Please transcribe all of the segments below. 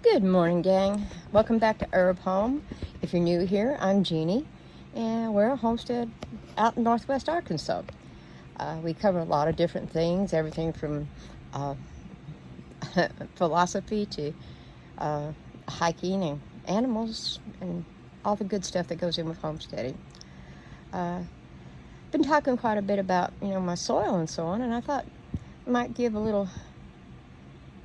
Good morning, gang. Welcome back to Herb Home. If you're new here, I'm Jeannie, and we're a homestead out in northwest Arkansas. We cover a lot of different things, everything from uh, philosophy to hiking and animals and all the good stuff that goes in with homesteading. Been talking quite a bit about my soil and so on, and I thought I might give a little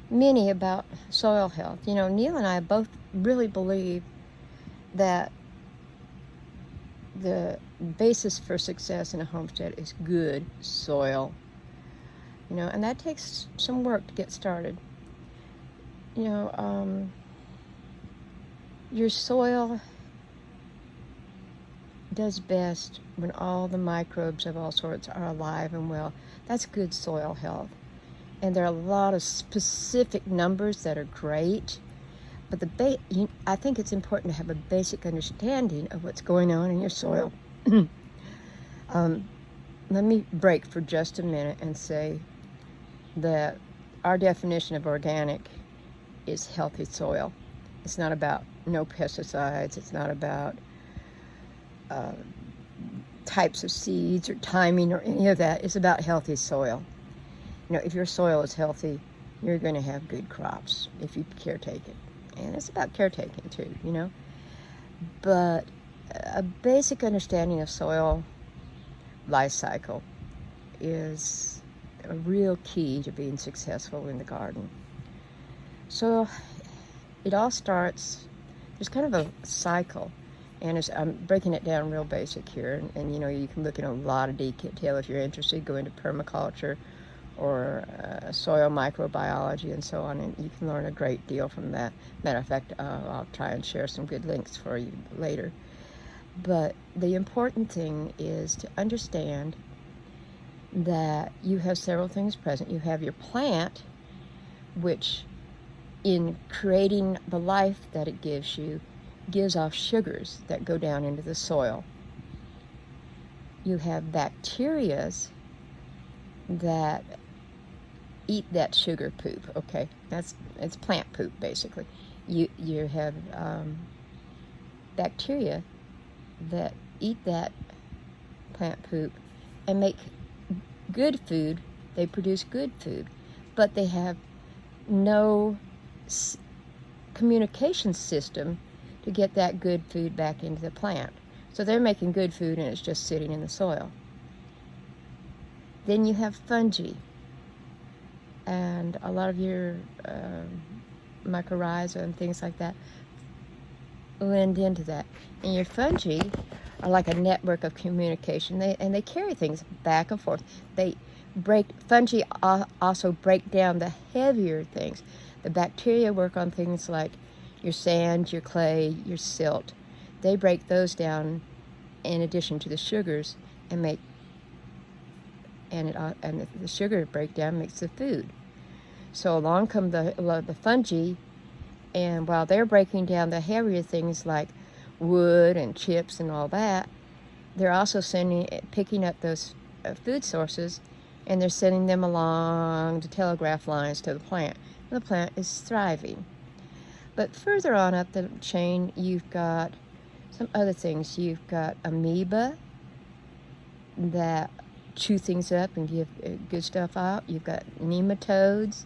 mini about soil health. Neil and I both really believe that the basis for success in a homestead is good soil. And that takes some work to get started. Your soil does best when all the microbes of all sorts are alive and well. That's good soil health. And there are a lot of specific numbers that are great, but I think it's important to have a basic understanding of what's going on in your soil. Let me break for just a minute and say that our definition of organic is healthy soil. It's not about no pesticides. It's not about types of seeds or timing or any of that. It's about healthy soil. If your soil is healthy, you're going to have good crops if you caretake it. And it's about caretaking too, But a basic understanding of soil life cycle is a real key to being successful in the garden. So it all starts, there's kind of a cycle. And I'm breaking it down real basic here. And you can look in a lot of detail if you're interested. Go into permaculture or soil microbiology and so on, and you can learn a great deal from that. Matter of fact, I'll try and share some good links for you later. But the important thing is to understand that you have several things present. You have your plant, which in creating the life that it gives you, gives off sugars that go down into the soil. You have bacteria that eat that sugar poop. Okay, it's plant poop basically. You have bacteria that eat that plant poop and make good food. They produce good food, but they have no communication system to get that good food back into the plant. So they're making good food and it's just sitting in the soil. Then you have fungi, and a lot of your mycorrhiza and things like that blend into that. And your fungi are like a network of communication. They carry things back and forth. Fungi also break down the heavier things. The bacteria work on things like your sand, your clay, your silt. They break those down in addition to the sugars and make and the sugar breakdown makes the food. So along come the fungi, and while they're breaking down the heavier things like wood and chips and all that, they're also picking up those food sources, and they're sending them along the telegraph lines to the plant. And the plant is thriving. But further on up the chain, you've got some other things. You've got amoeba that chew things up and give good stuff out. You've got nematodes,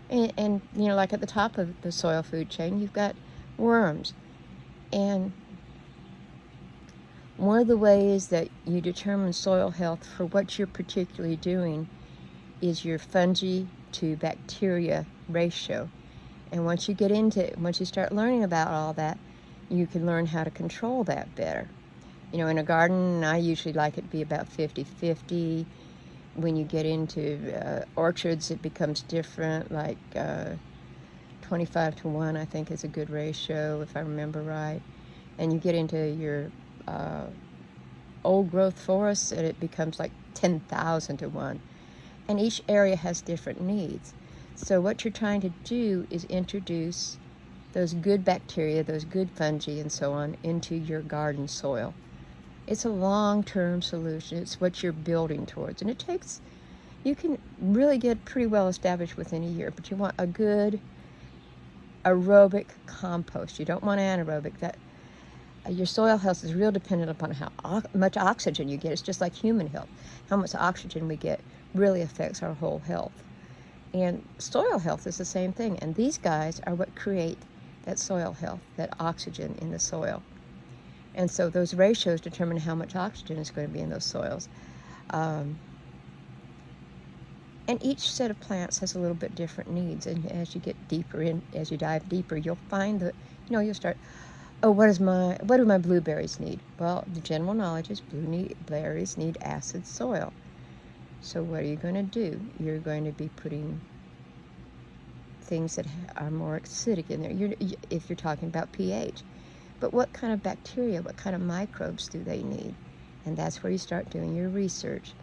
and like at the top of the soil food chain, you've got worms. And one of the ways that you determine soil health for what you're particularly doing is your fungi to bacteria ratio. And once you start learning about all that, you can learn how to control that better. In a garden, I usually like it to be about 50-50. When you get into orchards, it becomes different, like 25-1, I think is a good ratio, if I remember right. And you get into your old growth forests, and it becomes like 10,000-1. And each area has different needs. So what you're trying to do is introduce those good bacteria, those good fungi and so on into your garden soil. It's a long-term solution. It's what you're building towards. And you can really get pretty well established within a year, but you want a good aerobic compost. You don't want anaerobic. That your soil health is real dependent upon how much oxygen you get. It's just like human health. How much oxygen we get really affects our whole health. And soil health is the same thing. And these guys are what create that soil health, that oxygen in the soil. And so those ratios determine how much oxygen is going to be in those soils. And each set of plants has a little bit different needs. And as you get deeper in, as you dive deeper, you'll find that, you'll start, oh, what do my blueberries need? Well, the general knowledge is blueberries need acid soil. So what are you going to do? You're going to be putting things that are more acidic in there, if you're talking about pH. But what kind of bacteria, what kind of microbes do they need? And that's where you start doing your research.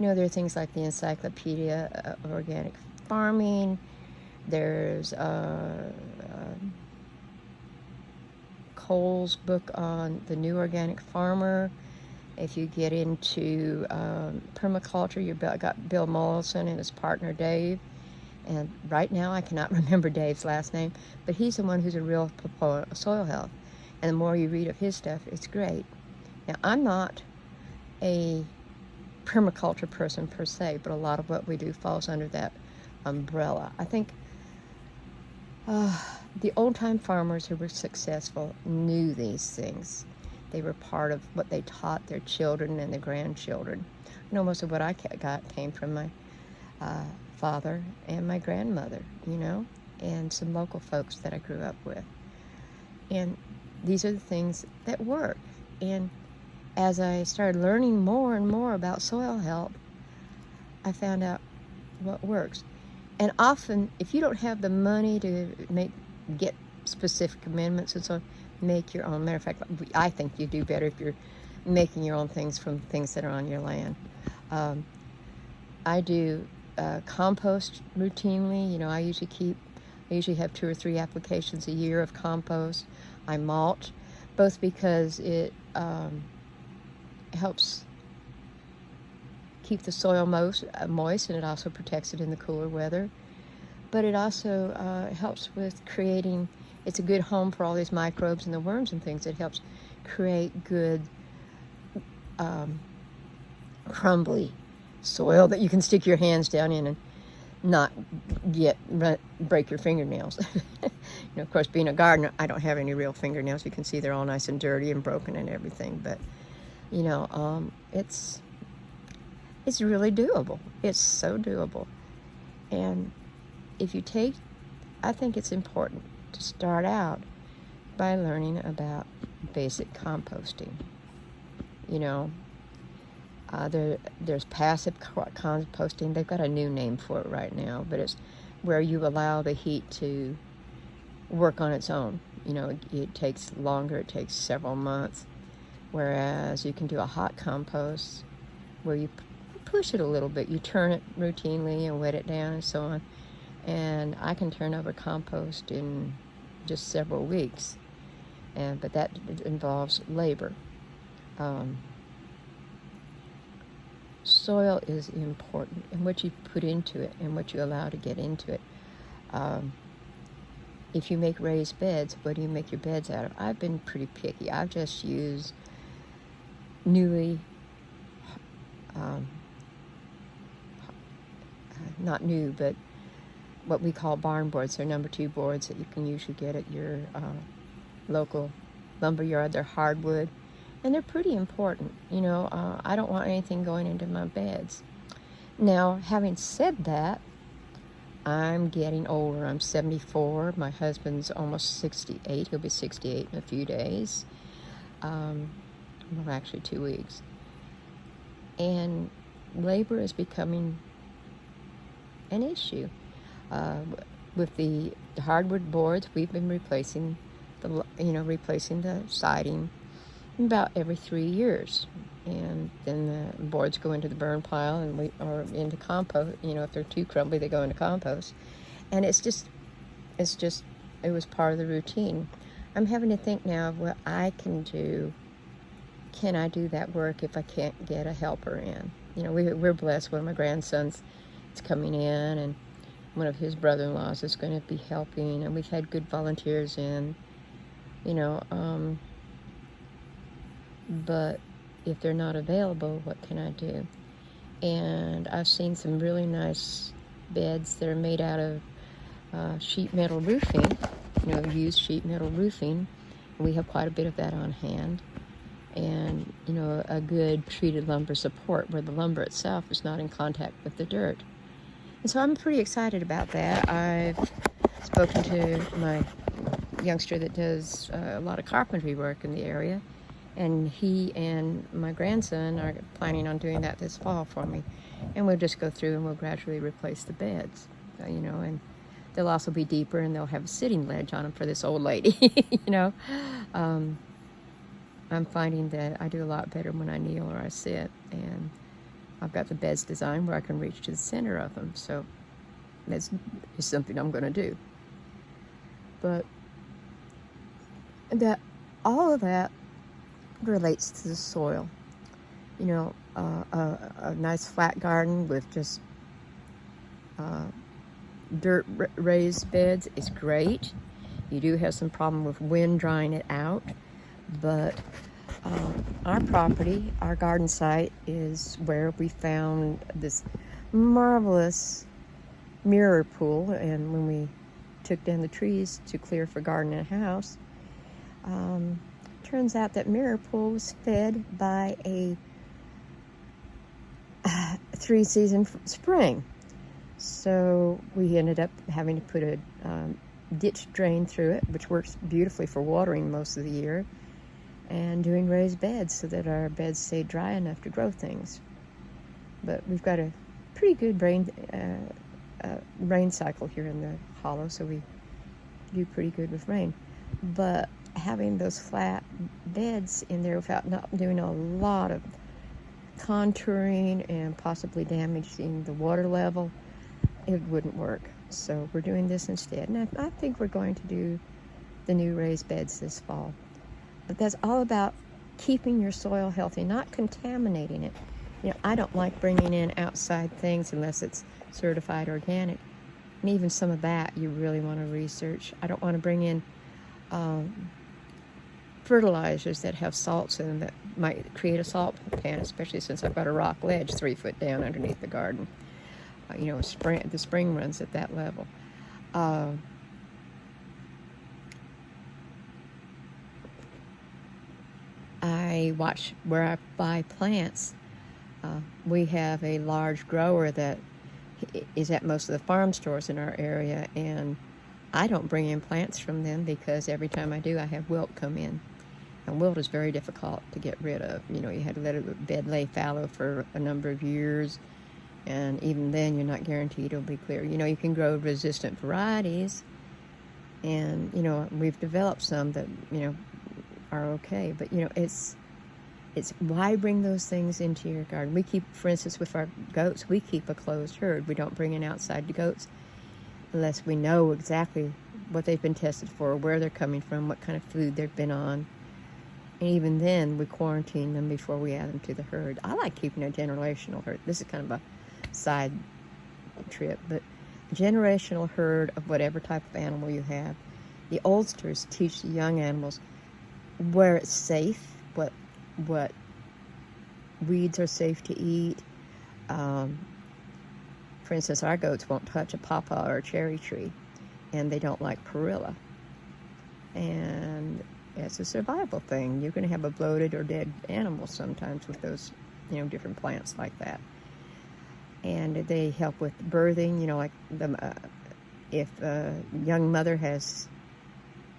There are things like the Encyclopedia of Organic Farming. There's Cole's book on the New Organic Farmer. If you get into permaculture, you've got Bill Mollison and his partner Dave. And right now I cannot remember Dave's last name, but he's the one who's a real proponent of soil health. And the more you read of his stuff, it's great. Now, I'm not a permaculture person per se, but a lot of what we do falls under that umbrella. I think the old-time farmers who were successful knew these things. They were part of what they taught their children and their grandchildren. Most of what I got came from my father and my grandmother, and some local folks that I grew up with. And these are the things that work. And as I started learning more and more about soil health, I found out what works. And often, if you don't have the money to get specific amendments and so on, make your own. Matter of fact, I think you do better if you're making your own things from things that are on your land. I do compost routinely. I usually have 2 or 3 applications a year of compost. I mulch, both because it helps keep the soil moist, and it also protects it in the cooler weather. But it also helps with creating, it's a good home for all these microbes and the worms and things. It helps create good crumbly soil that you can stick your hands down in and not break your fingernails. Of course, being a gardener, I don't have any real fingernails. You can see they're all nice and dirty and broken and everything. But, it's really doable. It's so doable. And if you I think it's important to start out by learning about basic composting. There's passive composting. They've got a new name for it right now, but it's where you allow the heat to work on its own. It takes longer. It takes several months. Whereas you can do a hot compost where you push it a little bit. You turn it routinely and wet it down and so on. And I can turn over compost in just several weeks. But that involves labor. Soil is important, and what you put into it and what you allow to get into it. If you make raised beds, what do you make your beds out of? I've been pretty picky. I've just used not new, but what we call barn boards. They're number 2 boards that you can usually get at your local lumber yard. They're hardwood, and they're pretty important. I don't want anything going into my beds. Now, having said that, I'm getting older. I'm 74. My husband's almost 68. He'll be 68 in a few days. Actually 2 weeks. And labor is becoming an issue. With the hardwood boards, we've been replacing the siding about every 3 years. And then the boards go into the burn pile or into compost. If they're too crumbly, they go into compost. And it was part of the routine. I'm having to think now of what I can do. Can I do that work if I can't get a helper in? We're blessed. One of my grandsons is coming in, and one of his brother-in-laws is going to be helping, and we've had good volunteers in, you know, but if they're not available, what can I do? And I've seen some really nice beds that are made out of sheet metal roofing, you know, used sheet metal roofing. We have quite a bit of that on hand. And, you know, a good treated lumber support where the lumber itself is not in contact with the dirt. And so I'm pretty excited about that. I've spoken to my youngster that does a lot of carpentry work in the area, and he and my grandson are planning on doing that this fall for me. And we'll just go through and we'll gradually replace the beds, you know, and they'll also be deeper, and they'll have a sitting ledge on them for this old lady, you know. I'm finding that I do a lot better when I kneel or I sit, and I've got the beds designed where I can reach to the center of them, so that's something I'm going to do. But that all of that relates to the soil. You know, a nice flat garden with just dirt raised beds is great. You do have some problem with wind drying it out, but our property, our garden site, is where we found this marvelous mirror pool, and when we took down the trees to clear for garden and house, turns out that mirror pool was fed by a 3-season spring. So we ended up having to put a ditch drain through it, which works beautifully for watering most of the year, and doing raised beds so that our beds stay dry enough to grow things. But we've got a pretty good rain cycle here in the hollow, so we do pretty good with rain. But having those flat beds in there without not doing a lot of contouring and possibly damaging the water level, it wouldn't work. So we're doing this instead, and I think we're going to do the new raised beds this fall. But that's all about keeping your soil healthy, not contaminating it. You know, I don't like bringing in outside things unless it's certified organic. And even some of that you really want to research. I don't want to bring in fertilizers that have salts in them that might create a salt pan, especially since I've got a rock ledge 3 foot down underneath the garden. You know, the spring runs at that level. I watch where I buy plants. We have a large grower that is at most of the farm stores in our area, and I don't bring in plants from them because every time I do, I have wilt come in. And wilt is very difficult to get rid of. You know, you had to let a bed lay fallow for a number of years, and even then you're not guaranteed it'll be clear. You know, you can grow resistant varieties, and, you know, we've developed some that, you know, are okay, but, you know, it's why bring those things into your garden? We keep, for instance, with our goats, we keep a closed herd. We don't bring in outside goats unless we know exactly what they've been tested for, where they're coming from, what kind of food they've been on. And even then, we quarantine them before we add them to the herd. I like keeping a generational herd. This is kind of a side trip, but a generational herd of whatever type of animal you have. The oldsters teach the young animals where it's safe, what weeds are safe to eat. For instance, our goats won't touch a pawpaw or a cherry tree, and they don't like perilla. And it's a survival thing. You're going to have a bloated or dead animal sometimes with those, you know, different plants like that. And they help with birthing. You know, like if a young mother has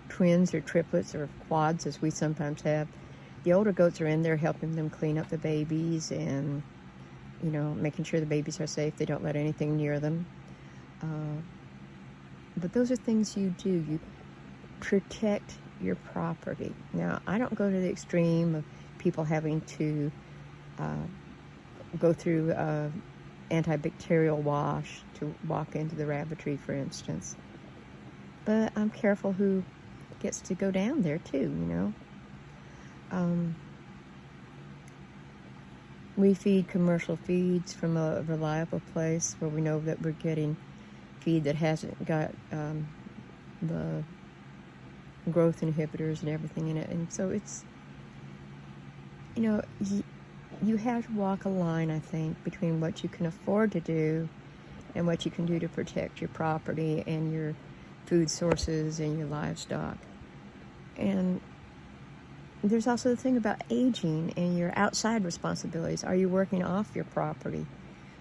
twins or triplets or quads, as we sometimes have, the older goats are in there helping them clean up the babies and, you know, making sure the babies are safe. They don't let anything near them. But those are things you do. You protect your property. Now, I don't go to the extreme of people having to go through antibacterial wash to walk into the rabbitry, for instance. But I'm careful who gets to go down there too, you know. We feed commercial feeds from a reliable place where we know that we're getting feed that hasn't got the growth inhibitors and everything in it. And so it's, you have to walk a line, I think, between what you can afford to do and what you can do to protect your property and your food sources and your livestock. And there's also the thing about aging and your outside responsibilities. Are you working off your property?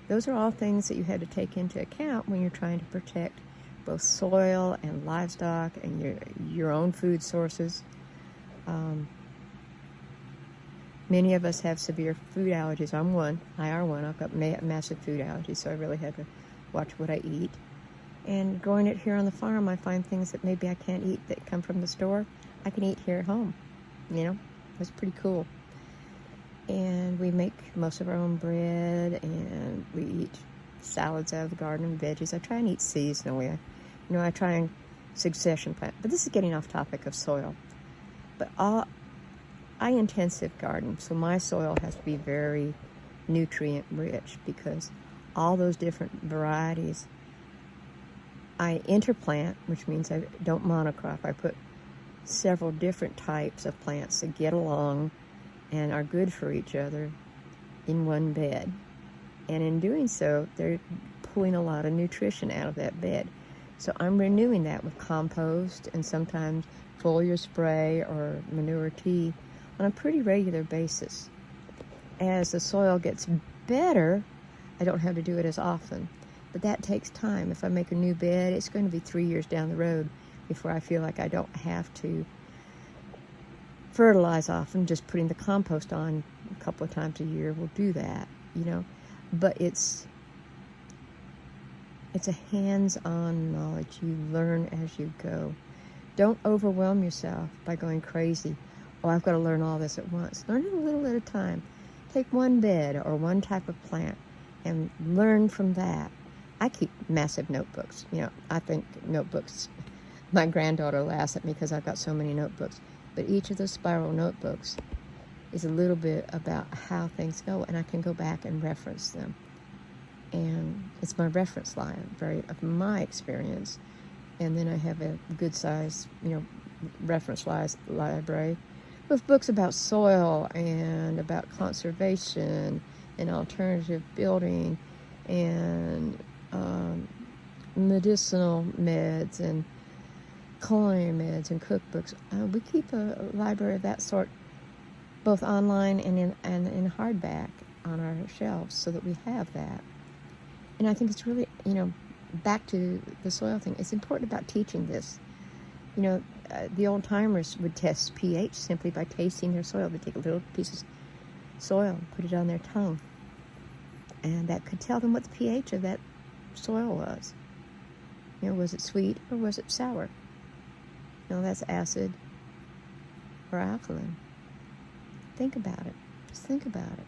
Those are all things that you had to take into account when you're trying to protect both soil and livestock and your own food sources. Many of us have severe food allergies. I'm one. I are one. I've got massive food allergies, so I really have to watch what I eat. And growing it here on the farm, I find things that maybe I can't eat that come from the store, I can eat here at home. It's pretty cool. And we make most of our own bread, and we eat salads out of the garden and veggies. I try and eat seasonally. I try and succession plant. But this is getting off topic of soil. But I intensive garden, so my soil has to be very nutrient rich because all those different varieties, I interplant, which means I don't monocrop. I put several different types of plants that get along and are good for each other in one bed. And in doing so, they're pulling a lot of nutrition out of that bed. So I'm renewing that with compost and sometimes foliar spray or manure tea on a pretty regular basis. As the soil gets better, I don't have to do it as often. But that takes time. If I make a new bed, it's going to be 3 years down the road before I feel like I don't have to fertilize often. Just putting the compost on a couple of times a year will do that, But it's a hands-on knowledge. You learn as you go. Don't overwhelm yourself by going crazy. Oh, I've got to learn all this at once. Learn it a little at a time. Take one bed or one type of plant and learn from that. I keep massive notebooks. I think notebooks, my granddaughter laughs at me because I've got so many notebooks. But each of those spiral notebooks is a little bit about how things go, and I can go back and reference them. And it's my reference library of my experience. And then I have a good size, reference library with books about soil and about conservation and alternative building and medicinal meds and culinary meds and cookbooks. We keep a library of that sort both online and in hardback on our shelves so that we have that. And I think it's really, back to the soil thing, it's important about teaching this. The old timers would test pH simply by tasting their soil. They'd take a little piece of soil and put it on their tongue. And that could tell them what the pH of that soil was. Was it sweet or was it sour? That's acid or alkaline. Think about it. Just think about it.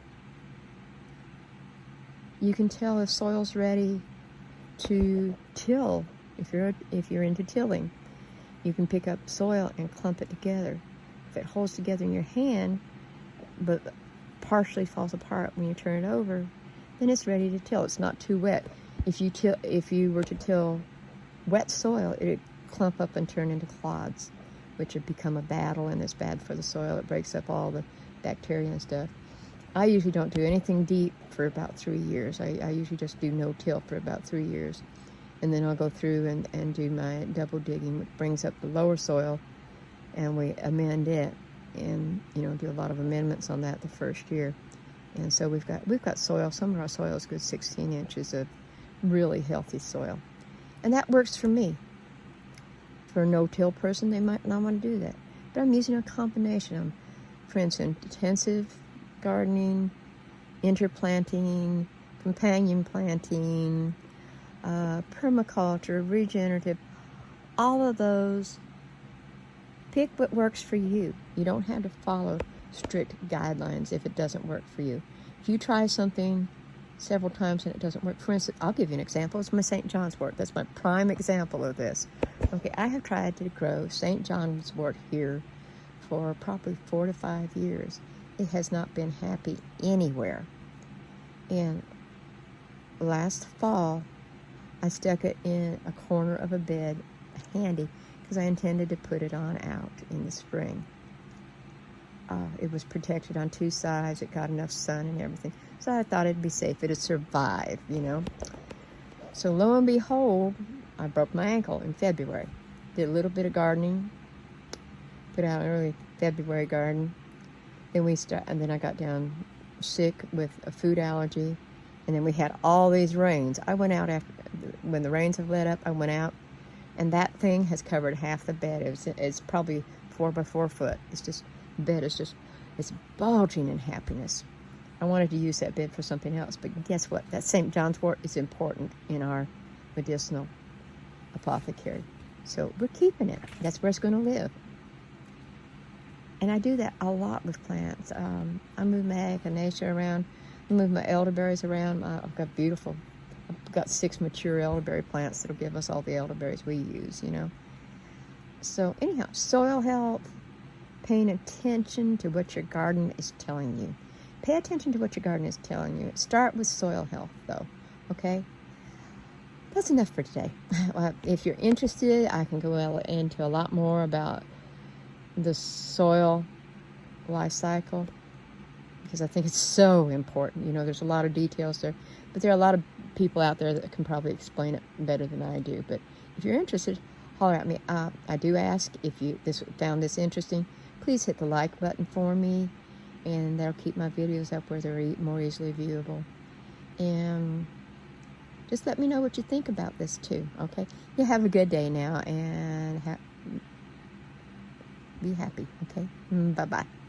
You can tell if soil's ready to till. If you're into tilling, you can pick up soil and clump it together. If it holds together in your hand, but partially falls apart when you turn it over, then it's ready to till. It's not too wet. If you were to till wet soil, it would clump up and turn into clods, which would become a battle, and it's bad for the soil. It breaks up all the bacteria and stuff. I usually don't do anything deep for about 3 years. I usually just do no-till for about 3 years. And then I'll go through and do my double digging, which brings up the lower soil, and we amend it and, do a lot of amendments on that the first year. And so we've got soil. Some of our soil is good 16 inches of really healthy soil. And that works for me. For a no-till person, they might not want to do that. But I'm using a combination of, for instance, intensive gardening, interplanting, companion planting, permaculture, regenerative, all of those. Pick what works for you. You don't have to follow strict guidelines if it doesn't work for you. If you try something several times and it doesn't work, for instance, I'll give you an example. It's my St. John's wort. That's my prime example of this. Okay, I have tried to grow St. John's wort here for probably 4 to 5 years. It has not been happy anywhere. And last fall, I stuck it in a corner of a bed, handy, because I intended to put it on out in the spring. It was protected on 2 sides. It got enough sun and everything. So I thought it'd be safe. It'd survive, you know. So lo and behold, I broke my ankle in February. Did a little bit of gardening. Put out an early February garden. And then I got down sick with a food allergy. And then we had all these rains. I went out when the rains have let up, I went out. And that thing has covered half the bed. It's probably 4 by 4 foot. The bed is it's bulging in happiness. I wanted to use that bed for something else, but guess what? That St. John's wort is important in our medicinal apothecary. So we're keeping it. That's where it's going to live. And I do that a lot with plants. I move my echinacea around. I move my elderberries around. I've got 6 mature elderberry plants that'll give us all the elderberries we use, you know. So anyhow, soil health, paying attention to what your garden is telling you. Pay attention to what your garden is telling you. Start with soil health, though, okay? That's enough for today. If you're interested, I can go into a lot more about the soil life cycle, because I think it's so important. You know, there's a lot of details there, but there are a lot of people out there that can probably explain it better than I do. But if you're interested, holler at me. I do ask, if you found this interesting, please hit the like button for me, and that'll keep my videos up where they're more easily viewable. And just let me know what you think about this too, okay? You have a good day now, and be happy, okay? Bye-bye.